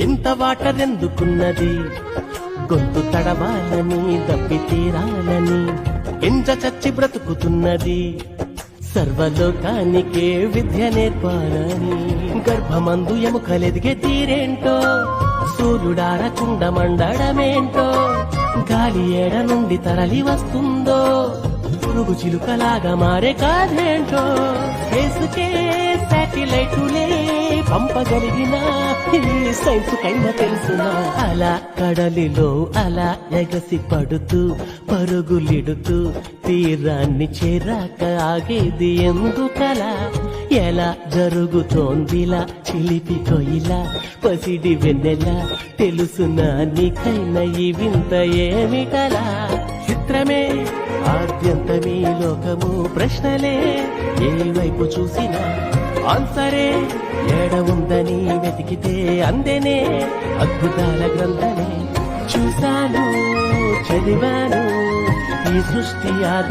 ఇంత వాటర్ ఎందుకున్నది, గొంతు తడవాలని దప్పి తీరాలని ఎంజ చచ్చి బ్రతుకుతున్నది, సర్వలోకానికే విద్య నేర్పాలని. గర్భమందు ఎముకలెదిగే తీరేంటో, సూర్యుడారకుండ మండడమేంటో, గాలి ఏడ నుండి తరలి వస్తుందో, పురుగు చిలుకలాగా మారే కాదేంటో. స్పేసుకే శాటిలైటులే పంపగలిగిన ఈ సైన్సు కైనా తెలుసునా. అలా కడలిలో అలా ఎగసి పడుతూ పరుగులిడుతూ తీరాన్ని చేరాక ఆగేది ఎందుకలా. ఎలా జరుగుతోందిలా చిలిపి కొయిలా పసిడి వెన్నెలా, తెలుసునా నీకైనా ఈ వింత ఏమిటలా. చిత్రమే ఆద్యంతమీ లోకము, ప్రశ్నలే ఏ వైపు చూసినా ఆన్సరే ఏడ ఉందని వెతికితే అందెనే అద్భుతాల గ్రంథమే. చూశాను చదివాను ఈ సృష్టి ఆద